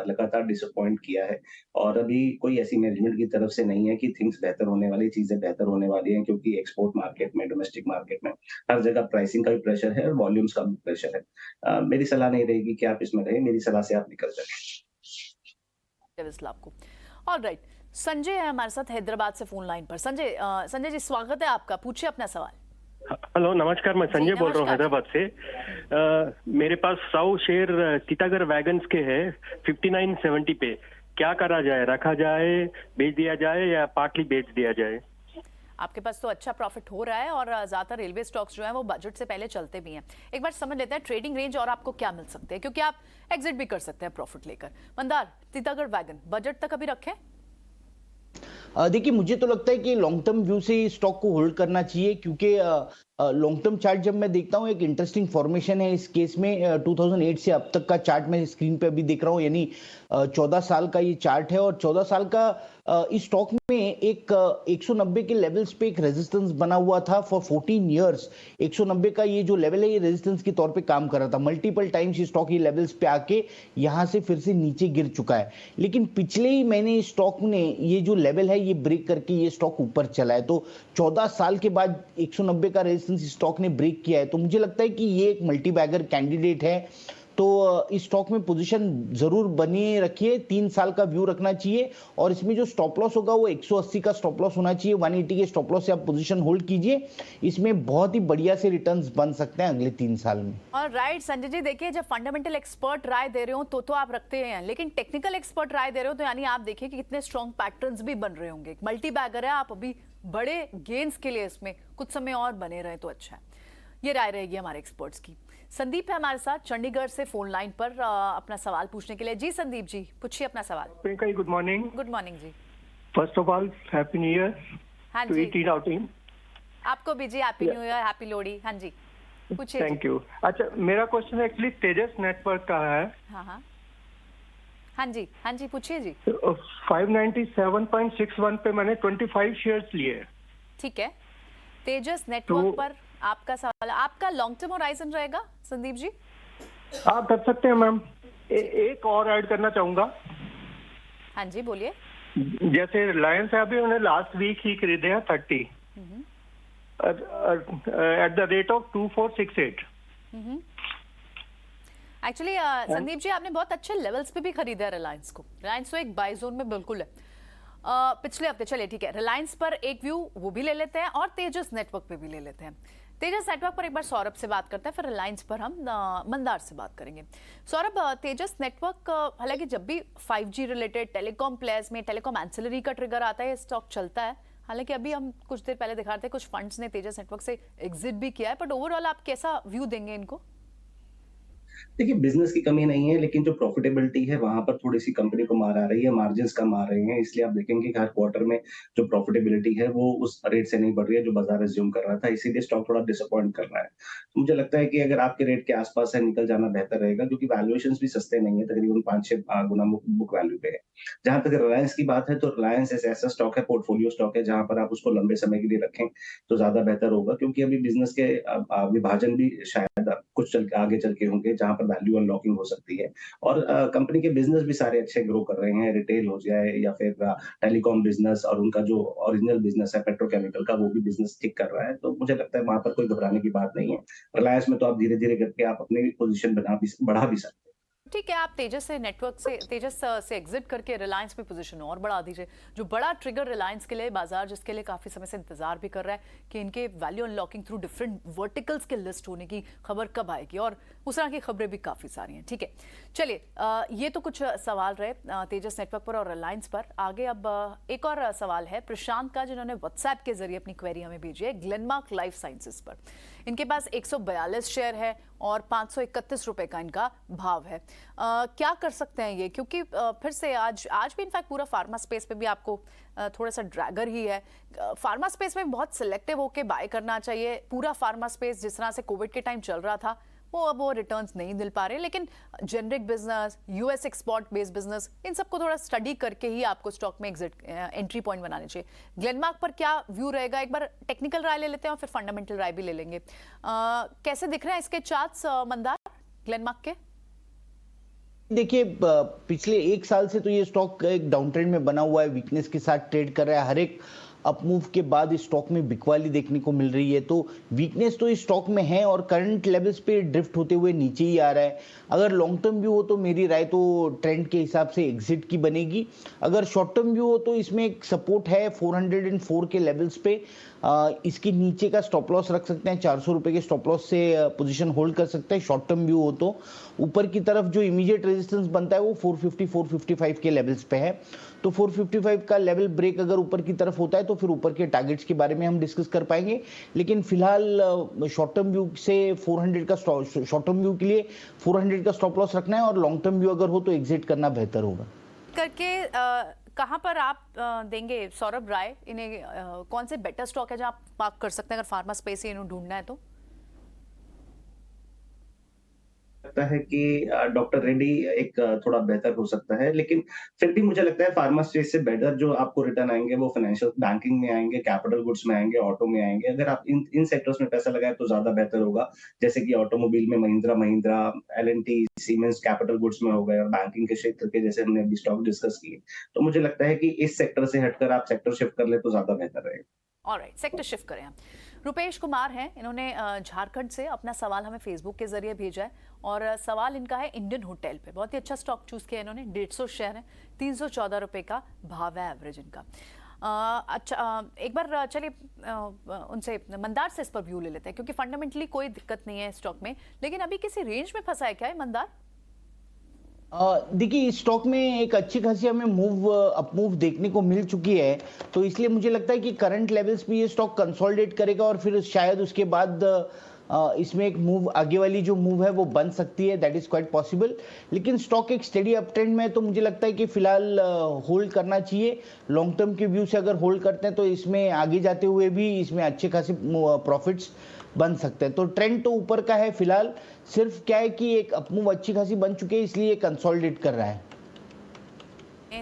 लगातार डिसअपॉइंट किया है और अभी कोई ऐसी मैनेजमेंट की तरफ से नहीं है कि थिंग्स बेहतर होने वाली, चीज़ें बेहतर होने वाली हैं, क्योंकि एक्सपोर्ट मार्केट में, डोमेस्टिक मार्केट में हर जगह प्राइसिंग का भी प्रेशर है और वॉल्यूम्स का भी प्रेशर है। मेरी सलाह नहीं रहेगी कि आप इसमें रहें, मेरी सलाह से आप निकल जाएँ। आपको ऑलराइट, संजय है हमारे साथ हैदराबाद से फोन लाइन पर। संजय जी, स्वागत है आपका, पूछिए अपना सवाल। हेलो, नमस्कार, मैं संजय बोल रहा हूँ हैदराबाद से। मेरे पास 100 शेयर टीटागढ़ वैगन्स के हैं 59.70 पे। क्या करा जाए, रखा जाए, बेच दिया जाए या पार्टली बेच दिया जाए? आपके पास तो अच्छा प्रॉफिट हो रहा है और ज्यादातर रेलवे स्टॉक्स जो है वो बजट से पहले चलते भी हैं। एक बार समझ लेते हैं ट्रेडिंग रेंज और आपको क्या मिल सकते हैं, क्योंकि आप एग्जिट भी कर सकते हैं प्रॉफिट लेकर। मंदार, टीटागढ़ वैगन बजट तक अभी रखें? देखिए, मुझे तो लगता है कि लॉन्ग टर्म व्यू से स्टॉक को होल्ड करना चाहिए, क्योंकि लॉन्ग टर्म चार्ट जब मैं देखता हूँ एक इंटरेस्टिंग फॉर्मेशन है इस केस में। 2008 से अब तक का चार्ट मैं स्क्रीन पे अभी देख रहा हूँ, यानी 14 साल का ये चार्ट है और 14 साल का इस स्टॉक में एक 190 के लेवल्स पे एक रेजिस्टेंस बना हुआ था फॉर 14 इयर्स। 190 का ये जो लेवल है ये रेजिस्टेंस के तौर पे काम कर रहा था। मल्टीपल टाइम्स ये स्टॉक ये लेवल्स पे आके यहाँ से फिर से नीचे गिर चुका है, लेकिन पिछले ही महीने स्टॉक ने ये जो लेवल है ये ब्रेक करके ये स्टॉक ऊपर चला है। तो 14 साल के बाद 190 का रेजिस्टेंस स्टॉक ने ब्रेक किया है, तो मुझे लगता है कि ये एक मल्टी बैगर कैंडिडेट है। तो इस स्टॉक में पोजीशन जरूर बनी रखिए, 3 साल का व्यू रखना चाहिए और इसमें जो स्टॉप लॉस होगा वो 180 का स्टॉप लॉस होना चाहिए। 180 के स्टॉप लॉस से आप पोजीशन होल्ड कीजिए, इसमें बहुत ही बढ़िया से रिटर्न्स बन सकते हैं अगले 3 साल में। और राइट संजय जी, देखिए जब फंडामेंटल एक्सपर्ट राय दे रहे हो तो आप रखते हैं, लेकिन टेक्निकल एक्सपर्ट राय दे रहे हो तो यानी आप देखिए कि कितने स्ट्रॉन्ग पैटर्न्स भी बन रहे होंगे। मल्टी बैगर है, आप अभी बड़े गेन्स के लिए इसमें कुछ समय और बने रहे तो अच्छा है। ये राय रहेगी हमारे एक्सपर्ट्स की। संदीप है हमारे साथ चंडीगढ़ से फोन लाइन पर अपना सवाल पूछने के लिए। जी संदीप जी, पूछिए अपना सवाल। Priyanka ji, good morning. Good morning जी। First of all happy new year. हाँ जी, आपको भी जी happy new year, happy Lohri. हाँ जी, पूछिए। Thank you. अच्छा, मेरा क्वेश्चन एक्चुअली तेजस नेटवर्क का है। हाँ जी, पूछिए जी। 597.61 पे मैंने 25 शेयर्स लिए। ठीक है, तेजस नेटवर्क पर आपका सवाल, आपका लॉन्ग टर्म होराइजन रहेगा संदीप जी? आप कर सकते हैं मैम। एक और ऐड करना चाहूंगा। हाँ जी, बोलिए। जैसे रिलायंस है, अभी उन्हें लास्ट वीक ही खरीदे हैं 30 at the rate of 2468। Actually Sandeep ji, आपने बहुत अच्छे लेवल्स पे भी खरीदा है रिलायंस को। रिलायंस तो एक बाय जोन में बिल्कुल है पिछले हफ्ते। चलिए ठीक है, रिलायंस पर एक व्यू वो भी ले लेते हैं और तेजस नेटवर्क पे भी ले लेते हैं। तेजस नेटवर्क पर एक बार सौरभ से बात करते हैं, फिर रिलायंस पर हम मंदार से बात करेंगे। सौरभ, तेजस नेटवर्क हालांकि जब भी 5G रिलेटेड टेलीकॉम प्लेयर्स में टेलीकॉम एंसिलरी का ट्रिगर आता है स्टॉक चलता है। हालांकि अभी हम कुछ देर पहले दिखा रहे थे कुछ फंड्स ने तेजस नेटवर्क से एग्जिट भी किया है, बट ओवरऑल आप कैसा व्यू देंगे इनको? देखिए, बिजनेस की कमी नहीं है, लेकिन जो प्रॉफिटेबिलिटी है वहां पर थोड़ी सी कंपनी को मार आ रही है, मार्जिन्स कम आ रहे हैं। इसलिए आप देखेंगे कि हर क्वार्टर में जो प्रॉफिटेबिलिटी है वो उस रेट से नहीं बढ़ रही है जो बाजार एज्यूम कर रहा था, इसीलिए स्टॉक थोड़ा डिसअपॉइंट कर रहा है। तो मुझे लगता है कि अगर आपके रेट के आसपास है, निकल जाना बेहतर रहेगा, क्योंकि वैल्यूएशन भी सस्ते नहीं है, तकरीबन 5-6 गुना बुक वैल्यू पे है। जहां तक रिलायंस की बात है, तो रिलायंस ऐसा स्टॉक है, पोर्टफोलियो स्टॉक है, जहां पर आप उसको लंबे समय के लिए रखें तो ज्यादा बेहतर होगा, क्योंकि अभी बिजनेस के विभाजन भी शायद कुछ आगे चल के होंगे जहां पर वैल्यू अनलॉकिंग हो सकती है। और कंपनी के बिजनेस भी सारे अच्छे ग्रो कर रहे हैं, रिटेल हो जाए या फिर टेलीकॉम बिजनेस, और उनका जो ओरिजिनल बिजनेस है पेट्रोकेमिकल का, वो भी बिजनेस ठीक कर रहा है। तो मुझे लगता है वहां पर कोई घबराने की बात नहीं है। रिलायंस में तो आप धीरे धीरे करके आप अपनी पोजीशन बढ़ा भी सकते हैं। ठीक है, आप तेजस से एग्जिट करके रिलायंस में पोजीशन और बढ़ा दीजिए। जो बड़ा ट्रिगर रिलायंस के लिए बाजार, जिसके लिए काफी समय से इंतजार भी कर रहा है कि इनके value unlocking through different verticals के लिस्ट होने की खबर कब आएगी, और उस तरह की खबरें भी काफी सारी हैं। ठीक है, चलिए ये तो कुछ सवाल रहे तेजस नेटवर्क पर और रिलायंस पर। आगे अब एक और सवाल है प्रशांत का, जिन्होंने व्हाट्सएप के जरिए अपनी क्वेरी हमें भेजी है ग्लेनमार्क लाइफ साइंसेस पर। इनके पास 142 शेयर है और 531 रुपए का इनका भाव है। क्या कर सकते हैं ये, क्योंकि फिर से आज भी इनफैक्ट पूरा फार्मा स्पेस पे भी आपको थोड़ा सा ड्रैगर ही है। फार्मा स्पेस में बहुत सिलेक्टिव होके बाय करना चाहिए। पूरा फार्मा स्पेस जिस तरह से कोविड के टाइम चल रहा था वो रिटर्न्स नहीं मिल पा रहे, लेकिन generic business, US export based business, इन सबको थोड़ा स्टडी करके ही आपको स्टॉक में एंट्री पॉइंट बनाने चाहिए। ग्लेनमार्क पर क्या व्यू रहेगा, एक बार टेक्निकल राय ले लेते हैं और फिर फंडामेंटल राय भी ले लेंगे। कैसे दिख रहे हैं इसके चार्ट्स मंदार, ग्लेनमार्क के? देखिए, पिछले एक साल से तो ये स्टॉक एक डाउन ट्रेंड में बना हुआ है, वीकनेस के साथ ट्रेड कर रहा है। हर एक अपमूव के बाद इस स्टॉक में बिकवाली देखने को मिल रही है, तो वीकनेस तो इस स्टॉक में है और करंट लेवल्स पे ड्रिफ्ट होते हुए नीचे ही आ रहा है। अगर लॉन्ग टर्म व्यू हो तो मेरी राय तो ट्रेंड के हिसाब से एग्जिट की बनेगी। अगर शॉर्ट टर्म व्यू हो तो इसमें एक सपोर्ट है 404 के लेवल्स पे। इसके नीचे का स्टॉप लॉस रख सकते हैं, 400 रुपए के स्टॉप लॉस से पोजीशन होल्ड कर सकते हैं शॉर्ट टर्म व्यू हो तो। ऊपर की तरफ जो इमीडिएट रेजिस्टेंस बनता है वो 450 455 के लेवल्स पे है, तो 455 का लेवल ब्रेक अगर ऊपर की तरफ होता है तो फिर ऊपर के टारगेट्स के बारे में हम डिस्कस कर पाएंगे। लेकिन फिलहाल शॉर्ट टर्म व्यू से 400 का शॉर्ट टर्म व्यू के लिए 400 का स्टॉप लॉस रखना है और लॉन्ग टर्म व्यू अगर हो तो एग्जिट करना बेहतर होगा। करके कहां पर आप देंगे सौरभ राय, इन्हें कौन से बेटर स्टॉक है जहां आप पार्क कर सकते हैं अगर फार्मा स्पेस ही इन्हें ढूंढना है तो? लगता है कि डॉक्टर रेड्डी एक थोड़ा बेहतर हो सकता है, लेकिन फिर भी मुझे लगता है फार्मा स्पेस से बेटर जो आपको रिटर्न आएंगे वो फाइनेंशियल बैंकिंग में आएंगे, कैपिटल गुड्स में आएंगे, ऑटो में आएंगे। अगर आप इन सेक्टर्स में पैसा लगाए तो ज्यादा बेहतर होगा, जैसे कि ऑटोमोबाइल में Mahindra, L&T, siemens capital goods में हो गए, और बैंकिंग के क्षेत्र के जैसे हमने अभी स्टॉक डिस्कस किए। तो मुझे लगता है कि इस सेक्टर से हटकर आप सेक्टर शिफ्ट कर ले तो ज्यादा बेहतर रहेगा। ऑलराइट, सेक्टर शिफ्ट करें हम। रुपेश कुमार हैं, इन्होंने झारखंड से अपना सवाल हमें फेसबुक के जरिए भेजा है और सवाल इनका है इंडियन होटल पे। बहुत ही अच्छा स्टॉक चूज किया इन्होंने, 150 शेयर है, 314 रुपए का भाव है एवरेज इनका। अच्छा, एक बार चलिए उनसे मंदार से इस पर व्यू ले लेते हैं, क्योंकि फंडामेंटली कोई दिक्कत नहीं है स्टॉक में, लेकिन अभी किसी रेंज में फंसा है क्या है मंदार? देखिए, इस स्टॉक में एक अच्छी खासी हमें अपमूव देखने को मिल चुकी है, तो इसलिए मुझे लगता है कि करंट लेवल्स पे ये स्टॉक कंसोलिडेट करेगा और फिर शायद उसके बाद इसमें एक मूव, आगे वाली जो मूव है वो बन सकती है, दैट इज क्वाइट पॉसिबल। लेकिन स्टॉक एक स्टेडी अप ट्रेंड में है, तो मुझे लगता है कि फिलहाल होल्ड करना चाहिए। लॉन्ग टर्म के व्यू से अगर होल्ड करते हैं तो इसमें आगे जाते हुए भी इसमें अच्छे खासे प्रॉफिट्स बन सकते हैं। तो ट्रेंड तो ऊपर का है फिलहाल, सिर्फ क्या है कि एक अपमूव अच्छी खासी बन चुकी है, इसलिए कंसोलिडेट कर रहा है।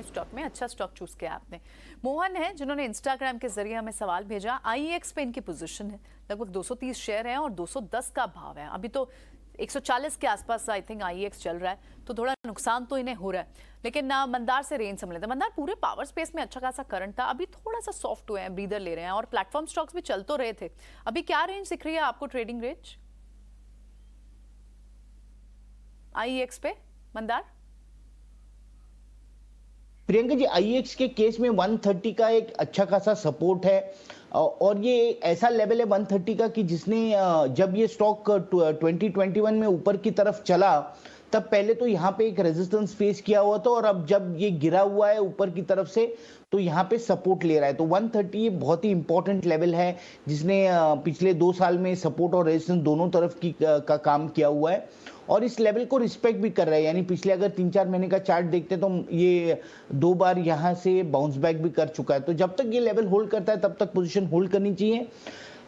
स्टॉक में अच्छा स्टॉक चूज किया आपने। मोहन है जिन्होंने इंस्टाग्राम के जरिए हमें सवाल भेजा, आईएक्स पे इनकी पोजीशन है, लगभग 230 शेयर हैं और 210 का भाव है। अभी तो 140 के आसपास आई थिंक आईएक्स चल रहा है, तो थोड़ा नुकसान तो इन्हें हो रहा है। लेकिन मंदार से रेंज समझ लेते हैं। मंदार, पूरे पावर स्पेस में अच्छा खासा करंट था, अभी थोड़ा सा सॉफ्ट हुए हैं, ब्रीदर ले रहे हैं और प्लेटफॉर्म स्टॉक्स भी चल तो रहे थे। अभी क्या रेंज दिख रही है आपको, ट्रेडिंग रेंज आईएक्स पे मंदार? प्रियंका जी, आईएक्स के केस में 130 का एक अच्छा खासा सपोर्ट है और ये ऐसा लेवल है 130 का कि जिसने जब ये स्टॉक 2021 में ऊपर की तरफ चला तब पहले तो यहाँ पे एक रेजिस्टेंस फेस किया हुआ था और अब जब ये गिरा हुआ है ऊपर की तरफ से तो यहाँ पे सपोर्ट ले रहा है। तो 130 ये बहुत ही इंपॉर्टेंट लेवल है जिसने पिछले 2 साल में सपोर्ट और रेजिस्टेंस दोनों तरफ का काम किया हुआ है और इस लेवल को रिस्पेक्ट भी कर रहा है। यानी पिछले अगर 3-4 महीने का चार्ट देखते हैं तो ये 2 बार यहाँ से बाउंस बैक भी कर चुका है। तो जब तक ये लेवल होल्ड करता है तब तक पोजीशन होल्ड करनी चाहिए।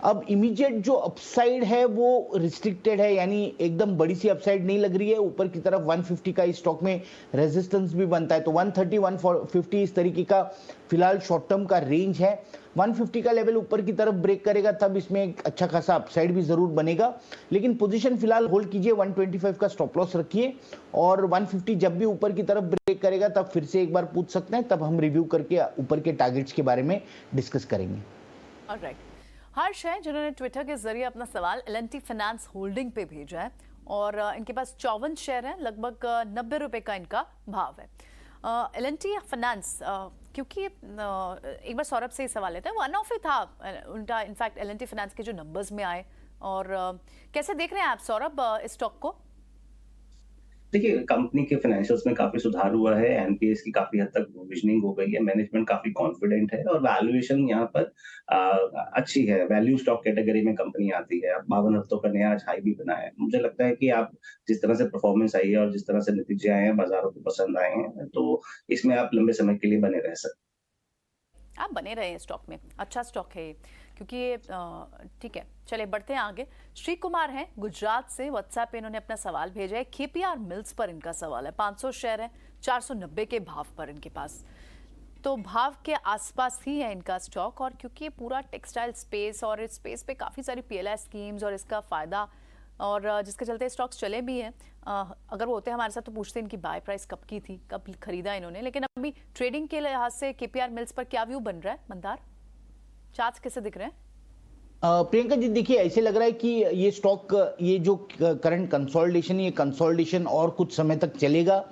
अब इमीडिएट जो अपसाइड है वो रिस्ट्रिक्टेड है, यानी एकदम बड़ी सी अपसाइड नहीं लग रही है। ऊपर की तरफ 150 का इस स्टॉक में रेजिस्टेंस भी बनता है, तो 130 150 इस तरीके का फिलहाल शॉर्ट टर्म का रेंज है। 150 का लेवल ऊपर की तरफ ब्रेक करेगा तब इसमें एक अच्छा खासा अपसाइड भी जरूर बनेगा, लेकिन पोजीशन फिलहाल होल्ड कीजिए। 125 का स्टॉप लॉस रखिए और 150 जब भी ऊपर की तरफ ब्रेक करेगा तब फिर से एक बार पूछ सकते हैं, तब हम रिव्यू करके ऊपर के टारगेट्स के बारे में डिस्कस करेंगे। ऑलराइट, हर्ष है जिन्होंने ट्विटर के जरिए अपना सवाल एल&टी फाइनेंस होल्डिंग पे भेजा है और इनके पास 54 शेयर हैं, लगभग 90 रुपए का इनका भाव है। एल&टी फाइनेंस, क्योंकि एक बार सौरभ से ही सवाल लेते हैं, वन ऑफ ही था उनका इनफैक्ट एल&टी फाइनेंस के जो नंबर्स में आए, और कैसे देख रहे हैं आप सौरभ इस स्टॉक को? देखिए, कंपनी के फाइनेंशियल्स में काफी सुधार हुआ है, एनपीएस की काफी हद तक प्रोविजनिंग हो गई है, मैनेजमेंट काफी कॉन्फिडेंट है और वैल्यूएशन यहाँ पर अच्छी है। वैल्यू स्टॉक कैटेगरी में कंपनी आती है। अब 52 हफ्तों का नया हाई भी बना है। मुझे लगता है कि आप जिस तरह से परफॉर्मेंस आई है और जिस तरह से नतीजे आए हैं, बाजारों को पसंद आए हैं, तो इसमें आप लंबे समय के लिए बने रह सकते हैं। आप बने रहे हैं स्टॉक में, अच्छा स्टॉक है ये, क्योंकि ये ठीक है, चले बढ़ते हैं आगे। श्री कुमार हैं गुजरात से, व्हाट्सएप पे इन्होंने अपना सवाल भेजा है। KPR मिल्स पर इनका सवाल है। 500 शेयर है, 490 के भाव पर इनके पास, तो भाव के आसपास ही है इनका स्टॉक। और क्योंकि पूरा टेक्सटाइल स्पेस और इस स्पेस पे काफ़ी सारी PLI स्कीम्स और इसका फ़ायदा और जिसके चलते स्टॉक्स चले भी हैं। अगर वो होते हमारे साथ तो पूछते इनकी बाय प्राइस कब की थी, कब खरीदा इन्होंने। लेकिन अभी ट्रेडिंग के लिहाज से KPR मिल्स पर क्या व्यू बन रहा है मंदार? चार्ट्स कैसे दिख रहे हैं? प्रियंका जी देखिए, ऐसे लग रहा है कि ये स्टॉक, ये जो करंट कंसोलिडेशन, ये कंसोलिडेशन और कुछ समय तक चलेगा।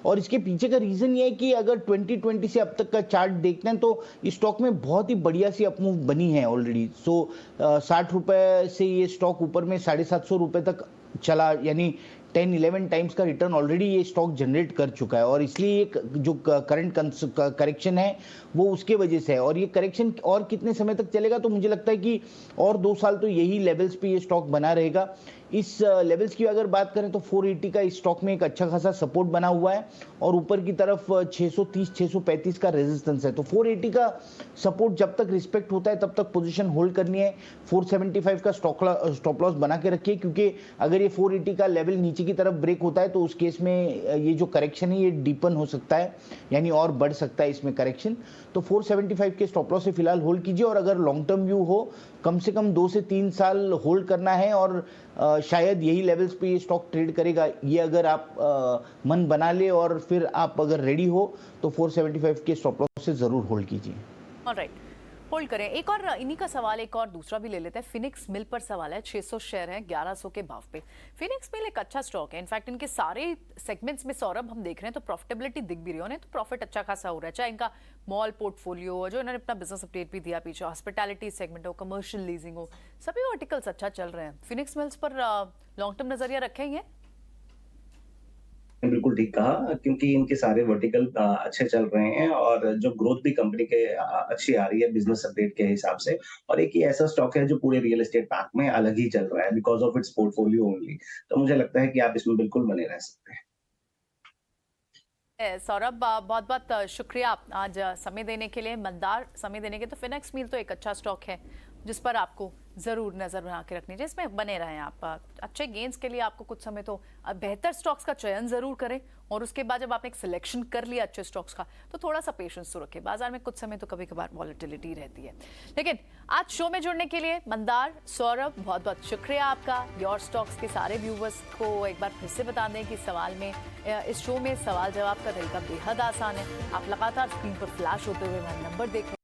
और इसके पीछे का रीजन ये है कि अगर 2020 से अब तक का चार्ट देखते हैं तो इस स्टॉक में बहुत ही बढ़िया सी अपमूव बनी है ऑलरेडी। 60 रुपए से ये स्टॉक ऊपर में 750 रुपए तक चला, यानी 10-11 टाइम्स का रिटर्न ऑलरेडी ये स्टॉक जनरेट कर चुका है। और इसलिए एक जो करंट करेक्शन है वो उसके वजह से है। और ये करेक्शन और कितने समय तक चलेगा, तो मुझे लगता है कि और 2 साल तो यही लेवल्स पे ये स्टॉक बना रहेगा। इस लेवल्स की अगर बात करें तो 480 का इस स्टॉक में एक अच्छा खासा सपोर्ट बना हुआ है और ऊपर की तरफ 630-635 का रेजिस्टेंस है। तो 480 का सपोर्ट जब तक रिस्पेक्ट होता है तब तक पोजीशन होल्ड करनी है। 475 का स्टॉप लॉस बना के रखिए, क्योंकि अगर ये 480 का लेवल नीचे की तरफ ब्रेक होता है तो उस केस में ये जो करेक्शन है ये डीपन हो सकता है, यानी और बढ़ सकता है इसमें करेक्शन। तो 475 के स्टॉप लॉस से फिलहाल होल्ड कीजिए। और अगर लॉन्ग टर्म व्यू हो, कम से कम 2 से 3 साल होल्ड करना है और शायद यही लेवल्स पे ये स्टॉक ट्रेड करेगा। ये अगर आप मन बना ले और फिर आप अगर रेडी हो तो 475 के स्टॉप लॉस से जरूर होल्ड कीजिए। ऑलराइट, होल्ड करें। एक और इन्हीं का सवाल, एक और दूसरा भी ले लेते हैं। फिनिक्स मिल पर सवाल है। 600 शेयर है, 1100 के भाव पे। फिनिक्स मिल एक अच्छा स्टॉक है। इनफैक्ट इनके सारे सेगमेंट्स में सौरभ हम देख रहे हैं तो प्रॉफिटेबिलिटी दिख भी रही है उन्हें, तो प्रॉफिट अच्छा खासा हो रहा है। चाहे इनका मॉल पोर्टफोलियो, जो इन्होंने अपना बिजनेस अपडेट भी दिया पीछे, हॉस्पिटैलिटी सेगमेंट हो, कमर्शियल लीजिंग हो, सभी वर्टिकल्स अच्छा चल रहे हैं। फिनिक्स मिल्स पर लॉन्ग टर्म नजरिया रखेंगे? बिल्कुल ठीक कहा, क्योंकि इनके सारे वर्टिकल अच्छे चल रहे हैं और जो ग्रोथ भी कंपनी के अच्छी आ रही है बिजनेस अपडेट के हिसाब से। और एक ही ऐसा स्टॉक है जो पूरे रियल एस्टेट पैक में अलग ही चल रहा है because of its portfolio only. तो मुझे लगता है कि आप इसमें बिल्कुल बने रह सकते हैं। सौरभ, बहुत बहुत शुक्रिया आज समय देने के लिए, मंदार समय देने के। तो फिनिक्स मिल तो एक अच्छा स्टॉक है जिस पर आपको जरूर नजर बना के रखनी है, जिसमें बने रहें आप। अच्छे गेंस के लिए आपको कुछ समय तो बेहतर स्टॉक्स का चयन जरूर करें और उसके बाद जब आपने एक सिलेक्शन कर लिया अच्छे स्टॉक्स का तो थोड़ा सा पेशेंस तो रखें। बाजार में कुछ समय तो कभी कभार वॉलेटिलिटी रहती है। लेकिन आज शो में जुड़ने के लिए मंदार, सौरभ, बहुत बहुत शुक्रिया आपका। योर स्टॉक्स के सारे व्यूवर्स को एक बार फिर से बता दें कि सवाल में, इस शो में सवाल जवाब का तरीका बेहद आसान है। आप लगातार स्क्रीन पर फ्लैश होते हुए हमारे नंबर देख